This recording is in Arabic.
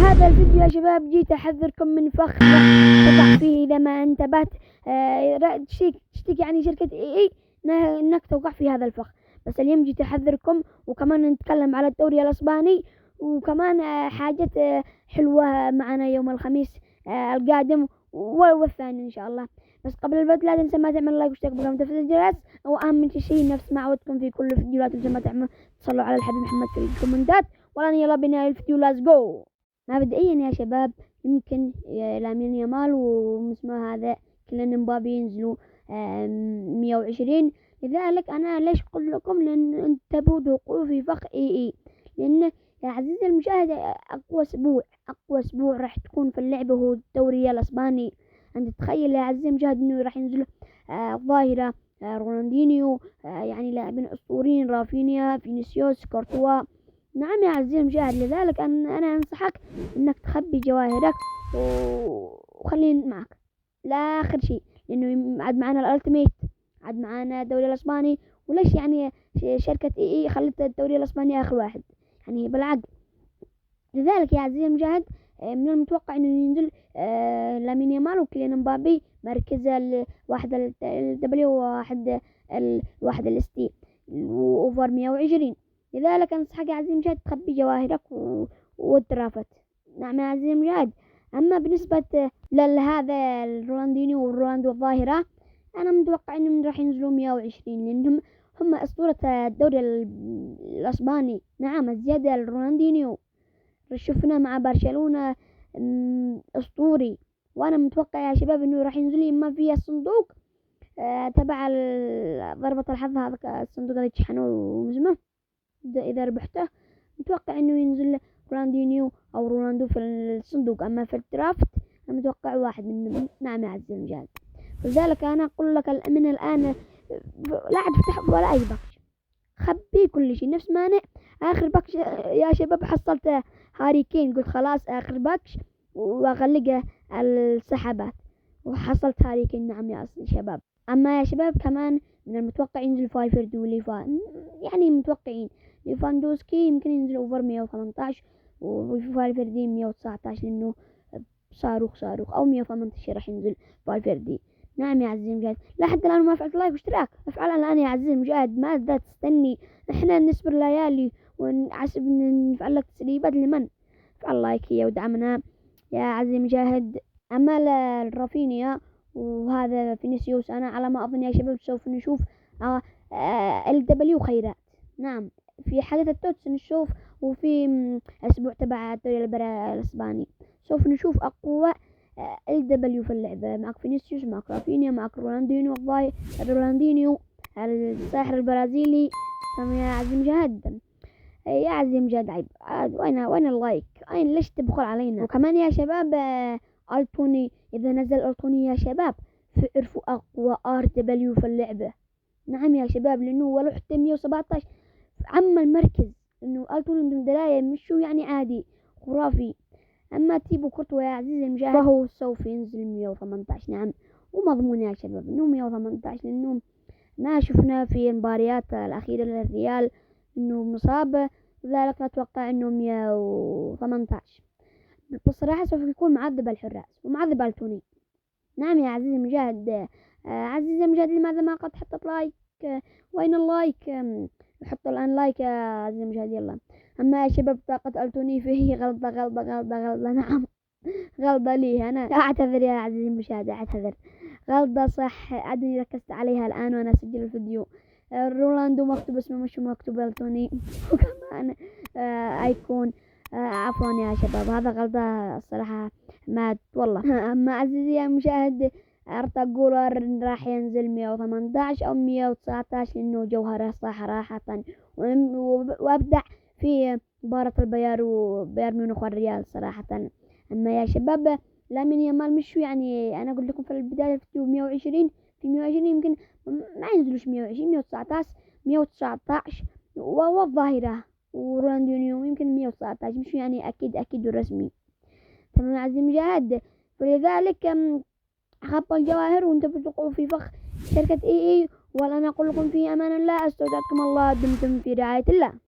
هذا الفيديو يا شباب جيت أحذركم من فخ تقع فيه إذا ما انتبهت. تشتكي يعني شركة اي انك توقع في هذا الفخ. بس اليوم جيت أحذركم، وكمان نتكلم على الدوري الإسباني، وكمان حاجة حلوة معنا يوم الخميس القادم والثاني إن شاء الله. بس قبل البدء لا تنسى ما تعمل لايك واشتراك بقناة تفعيل الجرس، وأهم شيء نفس ما عودتكم في كل الفيديو لا تنسى ما تعمل تصلوا على الحبيب محمد في الكومنتات. والآن يلا بنا الفيديو، لاز جو. مبدئيا يا شباب يمكن لامين يامال ومسمى هذا كيليان مبابي ينزلوا 120. لذلك أنا ليش أقول لكم؟ لأن انتبهوا توقعوا في فخ اي لأن يا عزيزي المشاهد أقوى أسبوع راح تكون في اللعبة هو الدوري الإسباني. أنت تتخيل يا عزيزي المشاهد إنه راح ينزل ظاهرة رونالدينيو، يعني لاعبين أسطوريين، رافينيا، فينيسيوس، كورتوا. نعم يا عزيزي المشاهد، لذلك أنا أنصحك إنك تخبي جواهرك وخلين معك لآخر شيء، لأنه عاد معنا الألتيميت، عاد معنا الدوري الإسباني. وليش يعني شركة اي خلت الدوري الإسباني آخر واحد؟ يعني بالعقل. لذلك يا عزيزي المشاهد من المتوقع إنه ينزل لامين يامال وكيليان مبابي مركز واحد الدبليو واحد الاستي وأوفر 120. لذلك أنصحك يا عزيزي المشاهد تخبي جواهرك والترافت. نعم يا عزيزي المشاهد. أما بالنسبة لهذا رونالدينيو والرونالدو الظاهرة، أنا متوقع إنهم راح ينزلوا 120 لأنهم هم أسطورة الدوري الإسباني. نعم الزيادة رونالدينيو شفنا مع برشلونة أسطوري، وأنا متوقع يا شباب إنه راح ينزل إما في الصندوق تبع ضربة الحظ، هذا الصندوق اللي تشحنوه ومزمه إذا ربحته. متوقع إنه ينزل رونالدينيو أو رونالدو في الصندوق. أما في الدرافت أنا متوقع واحد منهم. نعم يا عزيزي المشاهد. لذلك أنا أقول لك من الآن لا عاد تفتح ولا أي بكش، خبي كل شيء. نفس ما أنا آخر بكش يا شباب حصلت هاري كين، قلت خلاص آخر بكش وأغلق السحبات وحصلت هاري كين. نعم يا شباب. أما يا شباب كمان من المتوقع ينزل فالفيردي وليفان، يعني متوقعين ليفاندوسكي يمكن ينزل أوفر 118 وفالفيردي 119 لأنه صاروخ أو 118 راح ينزل فالفيردي. نعم يا عزيزي المشاهد. لحد الآن ما فعلت لايك واشتراك، افعلها الآن يا عزيزي المشاهد، ماذا تستني؟ احنا نصبر ليالي ونعسب نفعل لك تسريبات لمن؟ افعل لايك هي ودعمنا يا عزيزي المشاهد. أما رافينيا وهذا فينيسيوس أنا على ما أظن يا شباب سوف نشوف الدبليو خيرات. نعم في حدث التوتس نشوف، وفي أسبوع تبع الدوري الإسباني سوف نشوف أقوى الدبليو في اللعبة. معك فينيسيوس، معك رافينيا، معك رونالدينيو الساحر البرازيلي. يا عزيزي المشاهد يا عزيزي المشاهد عيب، وين اللايك؟ ليش تبخل علينا؟ وكمان يا شباب التوني، إذا نزل التوني يا شباب فاعرفوا أقوى دبليو في اللعبة. نعم يا شباب، لأنه ولو حتى 117 عم المركز، إنه التوني دلاية مش يعني عادي خرافي. أما تيبو كورتوا يا عزيزي المشاهد فهو سوف ينزل 118. نعم ومضمون يا شباب إنه 118، لأنه ما شفنا في المباريات الأخيرة للريال إنه مصاب، لذلك أتوقع إنه 118. بصراحة سوف يكون معذب الحراس ومعذب التوني. نعم يا عزيزي المشاهد. عزيزي المشاهد لماذا ما قد حطت لايك؟ وين اللايك؟ حط الآن لايك يا عزيزي المشاهد يلا. أما يا شباب طاقة التوني فيه غلطة. نعم غلطة لي أنا، أعتذر يا عزيزي المشاهد، أعتذر، غلطة صح أدني ركزت عليها الآن وأنا أسجل الفيديو. رولاندو مكتوب اسمه مش مكتوب التوني وكمان أيكون عفوا يا شباب، هذا غلطة الصراحة ما والله. أما عزيزي المشاهد أرتا جولر راح ينزل 118 أو 119 لأنه جوهره صراحة وأبدع في مباراة البيار وبايرن ميونخ والريال صراحة. أما يا شباب لامين يامال مش يعني أنا أقول لكم في البداية في 120 يمكن ما ينزلوش 120 119 والظاهرة ورونالدينيو يمكن 119 مش يعني أكيد ورسمي. تمام عزيزي المشاهد. فلذلك خبوا الجواهر وانت بتقعوا في فخ شركة اي. ولا أنا أقول لكم في أمان الله، استودعكم الله، دمتم في رعاية الله.